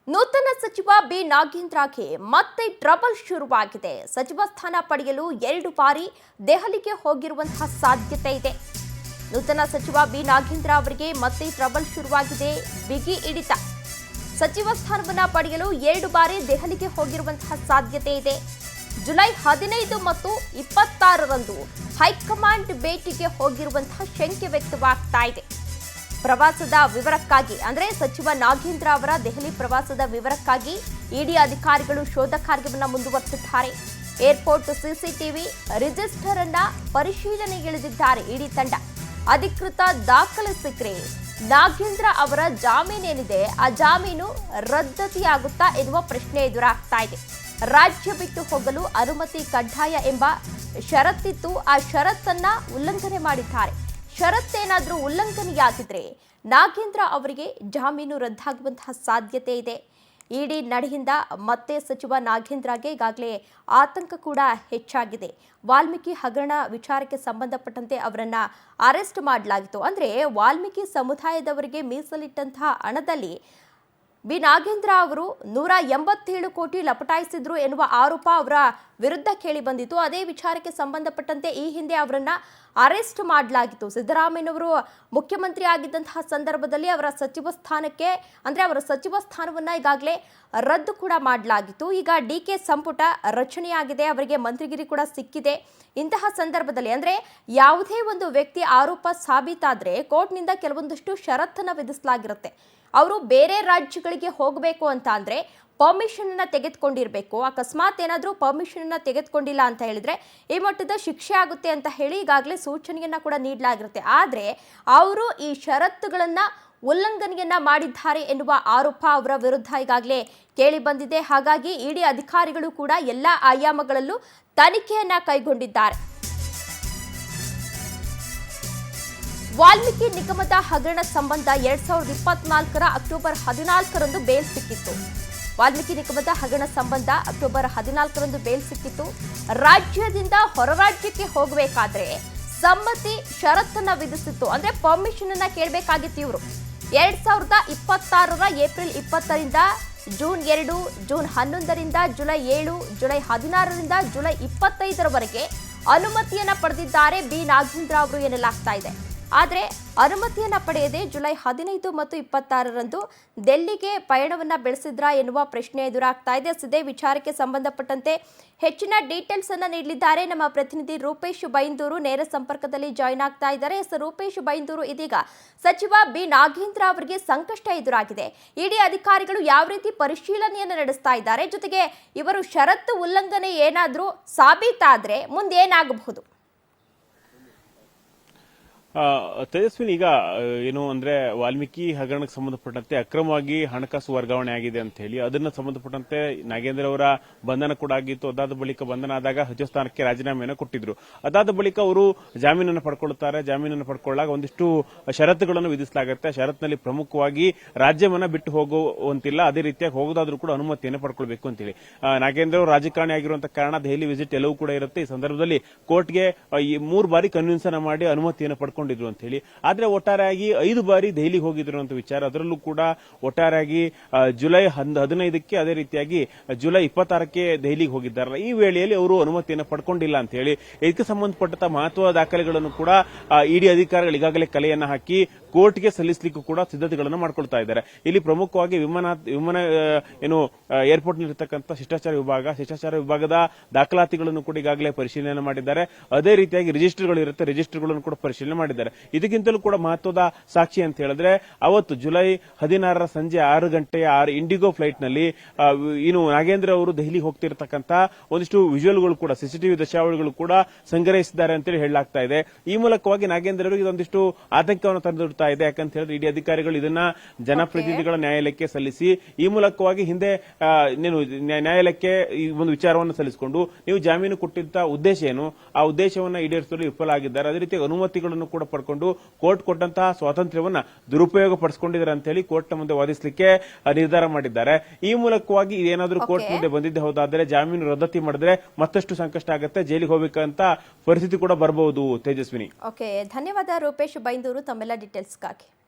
ನೂತನ ಸಚಿವ ಬಿ ನಾಗೇಂದ್ರಗೆ ಮತ್ತೆ ಟ್ರಬಲ್ ಶುರುವಾಗಿದೆ. ಸಚಿವ ಸ್ಥಾನ ಪಡೆಯಲು 2 ಬಾರಿ ದೆಹಲಿಗೆ ಹೋಗಿರುವಂತಹ ಸಾಧ್ಯತೆ ಇದೆ. ನೂತನ ಸಚಿವ ಬಿ ನಾಗೇಂದ್ರ ಅವರಿಗೆ ಮತ್ತೆ ಟ್ರಬಲ್ ಶುರುವಾಗಿದೆ. ಬಿಗಿ ಹಿಡಿತ. ಸಚಿವ ಸ್ಥಾನವನ್ನ ಪಡೆಯಲು 2 ಬಾರಿ ದೆಹಲಿಗೆ ಹೋಗಿರುವಂತಹ ಸಾಧ್ಯತೆ ಇದೆ. ಜುಲೈ 15 ಮತ್ತು 26ರಂದು ಹೈಕಮಾಂಡ್ ಭೇಟಿಗೆ ಹೋಗಿರುವಂತಹ ಶಂಕೆ ವ್ಯಕ್ತವಾಗ್ತಾ ಇದೆ. ಪ್ರವಾಸದ ವಿವರಕ್ಕಾಗಿ ಅಂದ್ರೆ ಸಚಿವ ನಾಗೇಂದ್ರ ಅವರ ದೆಹಲಿ ಪ್ರವಾಸದ ವಿವರಕ್ಕಾಗಿ ಇಡಿ ಅಧಿಕಾರಿಗಳು ಶೋಧ ಕಾರ್ಯವನ್ನು ಮುಂದುವರೆಸಿದ್ದಾರೆ. ಏರ್ಪೋರ್ಟ್ ಸಿಸಿಟಿವಿ ರಿಜಿಸ್ಟರ್ ಅನ್ನ ಪರಿಶೀಲನೆಗಿಳಿದಿದ್ದಾರೆ ಇಡಿ ತಂಡ. ಅಧಿಕೃತ ದಾಖಲೆ ಸಿಕ್ಕರೆ ನಾಗೇಂದ್ರ ಅವರ ಜಾಮೀನೇನಿದೆ ಆ ಜಾಮೀನು ರದ್ದತಿಯಾಗುತ್ತಾ ಎನ್ನುವ ಪ್ರಶ್ನೆ ಎದುರಾಗ್ತಾ ಇದೆ. ರಾಜ್ಯ ಬಿಟ್ಟು ಹೋಗಲು ಅನುಮತಿ ಕಡ್ಡಾಯ ಎಂಬ ಷರತ್ತಿತ್ತು. ಆ ಷರತ್ತನ್ನ ಉಲ್ಲಂಘನೆ ಮಾಡಿದ್ದಾರೆ. ಷರತ್ತೇನಾದರೂ ಉಲ್ಲಂಘನೆಯಾಗಿದ್ರೆ ನಾಗೇಂದ್ರ ಅವರಿಗೆ ಜಾಮೀನು ರದ್ದಾಗುವಂತಹ ಸಾಧ್ಯತೆ ಇದೆ. ಇಡಿ ನಡೆಯಿಂದ ಮತ್ತೆ ಸಚಿವ ನಾಗೇಂದ್ರಗೆ ಈಗಾಗಲೇ ಆತಂಕ ಕೂಡ ಹೆಚ್ಚಾಗಿದೆ. ವಾಲ್ಮೀಕಿ ಹಗರಣ ವಿಚಾರಕ್ಕೆ ಸಂಬಂಧಪಟ್ಟಂತೆ ಅವರನ್ನ ಅರೆಸ್ಟ್ ಮಾಡಲಾಗಿತ್ತು. ಅಂದರೆ ವಾಲ್ಮೀಕಿ ಸಮುದಾಯದವರಿಗೆ ಮೀಸಲಿಟ್ಟಂತಹ ಹಣದಲ್ಲಿ ಬಿ ನಾಗೇಂದ್ರ ಅವರು 187 ಕೋಟಿ ಲಪಟಾಯಿಸಿದ್ರು ಎನ್ನುವ ಆರೋಪ ಅವರ ವಿರುದ್ಧ ಕೇಳಿ ಬಂದಿತ್ತು. ಅದೇ ವಿಚಾರಕ್ಕೆ ಸಂಬಂಧಪಟ್ಟಂತೆ ಈ ಹಿಂದೆ ಅವರನ್ನ ಅರೆಸ್ಟ್ ಮಾಡಲಾಗಿತ್ತು. ಸಿದ್ದರಾಮಯ್ಯನವರು ಮುಖ್ಯಮಂತ್ರಿ ಆಗಿದ್ದಂತಹ ಸಂದರ್ಭದಲ್ಲಿ ಅವರ ಸಚಿವ ಸ್ಥಾನಕ್ಕೆ ಅಂದರೆ ಅವರ ಸಚಿವ ಸ್ಥಾನವನ್ನ ಈಗಾಗಲೇ ರದ್ದು ಕೂಡ ಮಾಡಲಾಗಿತ್ತು. ಈಗ ಡಿಕೆ ಸಂಪುಟ ರಚನೆಯಾಗಿದೆ, ಅವರಿಗೆ ಮಂತ್ರಿಗಿರಿ ಕೂಡ ಸಿಕ್ಕಿದೆ. ಇಂತಹ ಸಂದರ್ಭದಲ್ಲಿ ಅಂದರೆ ಯಾವುದೇ ಒಂದು ವ್ಯಕ್ತಿ ಆರೋಪ ಸಾಬೀತಾದರೆ ಕೋರ್ಟ್ನಿಂದ ಕೆಲವೊಂದಷ್ಟು ಷರತ್ತನ್ನು ವಿಧಿಸಲಾಗಿರುತ್ತೆ. ಅವರು ಬೇರೆ ರಾಜ್ಯಗಳಿಗೆ ಹೋಗಬೇಕು ಅಂತ ಅಂದರೆ ಪರ್ಮಿಷನ್ ಅನ್ನ ತೆಗೆದುಕೊಂಡಿರಬೇಕು. ಅಕಸ್ಮಾತ್ ಏನಾದರೂ ಪರ್ಮಿಷನ್ ಅನ್ನ ತೆಗೆದುಕೊಂಡಿಲ್ಲ ಅಂತ ಹೇಳಿದ್ರೆ ಈ ಮಟ್ಟದ ಶಿಕ್ಷೆ ಆಗುತ್ತೆ ಅಂತ ಹೇಳಿ ಈಗಾಗಲೇ ಸೂಚನೆಯನ್ನ ಕೂಡ ನೀಡಲಾಗಿರುತ್ತೆ. ಆದರೆ ಅವರು ಈ ಷರತ್ತುಗಳನ್ನ ಉಲ್ಲಂಘನೆಯನ್ನ ಮಾಡಿದ್ದಾರೆ ಎನ್ನುವ ಆರೋಪ ಅವರ ವಿರುದ್ಧ ಈಗಾಗಲೇ ಕೇಳಿ ಬಂದಿದೆ. ಹಾಗಾಗಿ ಇಡಿ ಅಧಿಕಾರಿಗಳು ಕೂಡ ಎಲ್ಲ ಆಯಾಮಗಳಲ್ಲೂ ತನಿಖೆಯನ್ನ ಕೈಗೊಂಡಿದ್ದಾರೆ. ವಾಲ್ಮೀಕಿ ನಿಗಮದ ಹಗರಣ ಸಂಬಂಧ 2024 ಅಕ್ಟೋಬರ್ 14ರಂದು ಬೇಲ್ ಸಿಕ್ಕಿತ್ತು. ವಾಲ್ಮೀಕಿ ನಿಗಮದ ಹಗರಣ ಸಂಬಂಧ ಅಕ್ಟೋಬರ್ 14ರಂದು ಬೇಲ್ ಸಿಕ್ಕಿತ್ತು. ರಾಜ್ಯದಿಂದ ಹೊರ ರಾಜ್ಯಕ್ಕೆ ಹೋಗಬೇಕಾದ್ರೆ ಸಮ್ಮತಿ ಷರತ್ತನ್ನ ವಿಧಿಸಿತ್ತು. ಅಂದ್ರೆ ಪರ್ಮಿಷನ್ ಅನ್ನ ಕೇಳಬೇಕಾಗಿತ್ತು. ಇವರು 2026 ಏಪ್ರಿಲ್ 20ರಿಂದ ಜೂನ್ 2, ಜೂನ್ 11ರಿಂದ ಜುಲೈ 7, ಜುಲೈ 16ರಿಂದ ಜುಲೈ 25ರವರೆಗೆ ಅನುಮತಿಯನ್ನ ಪಡೆದಿದ್ದಾರೆ ಬಿ ನಾಗೇಂದ್ರ ಅವರು ಎನ್ನಲಾಗ್ತಾ ಇದೆ. ಆದರೆ ಅನುಮತಿಯನ್ನ ಪಡೆಯದೆ ಜುಲೈ 15 ಮತ್ತು 26ರಂದು ಡೆಲ್ಲಿಗೆ ಪಯಣವನ್ನ ಬೆಳೆಸಿದ್ರಾ ಎನ್ನುವ ಪ್ರಶ್ನೆ ಎದುರಾಗ್ತಾ ಇದೆ. ಇದೇ ವಿಚಾರಕ್ಕೆ ಸಂಬಂಧಪಟ್ಟಂತೆ ಹೆಚ್ಚಿನ ಡೀಟೇಲ್ಸ್ ಅನ್ನ ನೀಡಲಿದ್ದಾರೆ ನಮ್ಮ ಪ್ರತಿನಿಧಿ ರೂಪೇಶ್ ಬೈಂದೂರು. ನೇರ ಸಂಪರ್ಕದಲ್ಲಿ ಜಾಯಿನ್ ಆಗ್ತಾ ಇದ್ದಾರೆ. ರೂಪೇಶ್ ಬೈಂದೂರು, ಇದೀಗ ಸಚಿವ ಬಿ ನಾಗೇಂದ್ರ ಅವರಿಗೆ ಸಂಕಷ್ಟ ಎದುರಾಗಿದೆ. ಇಡಿ ಅಧಿಕಾರಿಗಳು ಯಾವ ರೀತಿ ಪರಿಶೀಲನೆಯನ್ನು ನಡೆಸ್ತಾ ಇದ್ದಾರೆ, ಜೊತೆಗೆ ಇವರು ಷರತ್ತು ಉಲ್ಲಂಘನೆ ಏನಾದರೂ ಸಾಬೀತಾದ್ರೆ ಮುಂದೆ ಏನಾಗಬಹುದು? ತೇಜಸ್ವಿನಿ, ಈಗ ಏನು ಅಂದ್ರೆ ವಾಲ್ಮೀಕಿ ಹಗರಣಕ್ಕೆ ಸಂಬಂಧಪಟ್ಟಂತೆ ಅಕ್ರಮವಾಗಿ ಹಣಕಾಸು ವರ್ಗಾವಣೆ ಆಗಿದೆ ಅಂತ ಹೇಳಿ ಅದನ್ನ ಸಂಬಂಧಪಟ್ಟಂತೆ ನಾಗೇಂದ್ರ ಅವರ ಬಂಧನ ಕೂಡ ಆಗಿತ್ತು. ಅದಾದ ಬಳಿಕ ಬಂಧನ ಆದಾಗ ಸಚಿವ ಸ್ಥಾನಕ್ಕೆ ರಾಜೀನಾಮೆಯನ್ನು ಕೊಟ್ಟಿದ್ರು. ಅದಾದ ಬಳಿಕ ಅವರು ಜಾಮೀನನ್ನು ಪಡ್ಕೊಳ್ತಾರೆ. ಜಾಮೀನನ್ನು ಪಡ್ಕೊಳ್ಳಾಗ ಒಂದಿಷ್ಟು ಷರತ್ತುಗಳನ್ನು ವಿಧಿಸಲಾಗುತ್ತೆ. ಷರತ್ತಿನಲ್ಲಿ ಪ್ರಮುಖವಾಗಿ ರಾಜ್ಯವನ್ನ ಬಿಟ್ಟು ಹೋಗುವಂತಿಲ್ಲ, ಅದೇ ರೀತಿಯಾಗಿ ಹೋಗೋದಾದ್ರೂ ಕೂಡ ಅನುಮತಿಯನ್ನು ಪಡ್ಕೊಳ್ಬೇಕು ಅಂತೇಳಿ. ನಾಗೇಂದ್ರ ಅವರು ರಾಜಕಾರಣಿ ಆಗಿರುವಂತಹ ಕಾರಣ ದೆಹಲಿ ವಿಸಿಟ್ ಎಲ್ಲವೂ ಕೂಡ ಇರುತ್ತೆ. ಈ ಸಂದರ್ಭದಲ್ಲಿ ಕೋರ್ಟ್ಗೆ 3 ಬಾರಿ ಕನ್ವಿನ್ಸ್ ಮಾಡಿ ಅನುಮತಿಯನ್ನು ಪಡ್ಕೊಂಡು ಅಂತ ಹೇಳಿ. ಆದ್ರೆ ಒಟ್ಟಾರೆಯಾಗಿ 5 ಬಾರಿ ದೆಹಲಿಗೆ ಹೋಗಿದ್ರು ಅಂತ ವಿಚಾರ. ಅದರಲ್ಲೂ ಕೂಡ ಒಟ್ಟಾರೆಯಾಗಿ ಜುಲೈ 15ಕ್ಕೆ ಅದೇ ರೀತಿಯಾಗಿ ಜುಲೈ 26ಕ್ಕೆ ದೆಹಲಿಗೆ ಹೋಗಿದ್ದಾರಲ್ಲ, ಈ ವೇಳೆಯಲ್ಲಿ ಅವರು ಅನುಮತಿಯನ್ನು ಪಡ್ಕೊಂಡಿಲ್ಲ ಅಂತ ಹೇಳಿ ಇದಕ್ಕೆ ಸಂಬಂಧಪಟ್ಟ ಮಹತ್ವದ ದಾಖಲೆಗಳನ್ನು ಕೂಡ ಇಡಿ ಅಧಿಕಾರಿಗಳು ಈಗಾಗಲೇ ಕಲೆಯನ್ನ ಹಾಕಿ ಕೋರ್ಟ್ಗೆ ಸಲ್ಲಿಸಲಿಕ್ಕೂ ಕೂಡ ಸಿದ್ಧತೆಗಳನ್ನು ಮಾಡ್ಕೊಳ್ತಾ ಇದ್ದಾರೆ. ಇಲ್ಲಿ ಪ್ರಮುಖವಾಗಿ ವಿಮಾನ ಏನು ಏರ್ಪೋರ್ಟ್ ನಲ್ಲಿರತಕ್ಕಂಥ ಶಿಷ್ಟಾಚಾರ ವಿಭಾಗದ ದಾಖಲಾತಿಗಳನ್ನು ಕೂಡ ಈಗಾಗಲೇ ಪರಿಶೀಲನೆ ಮಾಡಿದ್ದಾರೆ. ಅದೇ ರೀತಿಯಾಗಿ ರಿಜಿಸ್ಟರ್ಗಳು ಇರುತ್ತೆ, ರಿಜಿಸ್ಟರ್ಗಳನ್ನು ಕೂಡ ಪರಿಶೀಲನೆ ಮಾಡಿದ್ದಾರೆ. ಇದಕ್ಕಿಂತಲೂ ಕೂಡ ಮಹತ್ವದ ಸಾಕ್ಷಿ ಅಂತ ಹೇಳಿದ್ರೆ ಅವತ್ತು ಜುಲೈ 16ರ ಸಂಜೆ 6 ಗಂಟೆಯ ಇಂಡಿಗೋ ಫ್ಲೈಟ್ ನಲ್ಲಿ ಇನ್ನು ನಾಗೇಂದ್ರ ಅವರು ದೆಹಲಿಗೆ ಹೋಗ್ತಿರತಕ್ಕಂತ ಒಂದಿಷ್ಟು ವಿಜುವಲ್ಗಳು ಕೂಡ ಸಿಸಿಟಿವಿ ದೃಶ್ಯಾವಳಿಗಳು ಕೂಡ ಸಂಗ್ರಹಿಸಿದ್ದಾರೆ ಅಂತೇಳಿ ಹೇಳಲಾಗ್ತಾ ಇದೆ. ಈ ಮೂಲಕವಾಗಿ ನಾಗೇಂದ್ರ ಅವರಿಗೆ ಇದೊಂದಿಷ್ಟು ಆತಂಕವನ್ನು ತಂದಿಡ್ತಾ ಇದೆ. ಯಾಕಂತ ಹೇಳಿದ್ರೆ ಇಡೀ ಅಧಿಕಾರಿಗಳು ಇದನ್ನ ಜನಪ್ರತಿನಿಧಿಗಳ ನ್ಯಾಯಾಲಯಕ್ಕೆ ಸಲ್ಲಿಸಿ ಈ ಮೂಲಕವಾಗಿ ಹಿಂದೆ ನ್ಯಾಯಾಲಯಕ್ಕೆ ಈ ಒಂದು ವಿಚಾರವನ್ನು ಸಲ್ಲಿಸಿಕೊಂಡು ನೀವು ಜಾಮೀನು ಕೊಟ್ಟಿದ್ದ ಉದ್ದೇಶ ಏನು, ಆ ಉದ್ದೇಶವನ್ನು ಈಡೇರಿಸಲು ವಿಫಲ ಆಗಿದ್ದಾರೆ. ಅದೇ ರೀತಿ ಅನುಮತಿಗಳನ್ನು ಕೂಡ ಪಡ್ಕೊಂಡು ಕೋರ್ಟ್ ಕೊಟ್ಟಂತಹ ಸ್ವಾತಂತ್ರ್ಯವನ್ನ ದುರುಪಯೋಗ ಪಡಿಸಿಕೊಂಡಿದ್ದಾರೆ ಅಂತ ಹೇಳಿ ಕೋರ್ಟ್ ಮುಂದೆ ವಾದಿಸಲಿಕ್ಕೆ ನಿರ್ಧಾರ ಮಾಡಿದ್ದಾರೆ. ಈ ಮೂಲಕವಾಗಿ ಇದೇನಾದರೂ ಕೋರ್ಟ್ ಮುಂದೆ ಬಂದಿದ್ದೆ ಹೋದಾದ್ರೆ ಜಾಮೀನು ರದ್ದತಿ ಮಾಡಿದ್ರೆ ಮತ್ತಷ್ಟು ಸಂಕಷ್ಟ ಆಗುತ್ತೆ, ಜೈಲಿಗೆ ಹೋಗಬೇಕಂತ ಪರಿಸ್ಥಿತಿ ಕೂಡ ಬರಬಹುದು. ತೇಜಸ್ವಿನಿ, ಧನ್ಯವಾದ ರೂಪೇಶ್ ಬೈಂದೂರು ತಮ್ಮೆಲ್ಲ ಡೀಟೇಲ್ಸ್ಗಾಗಿ.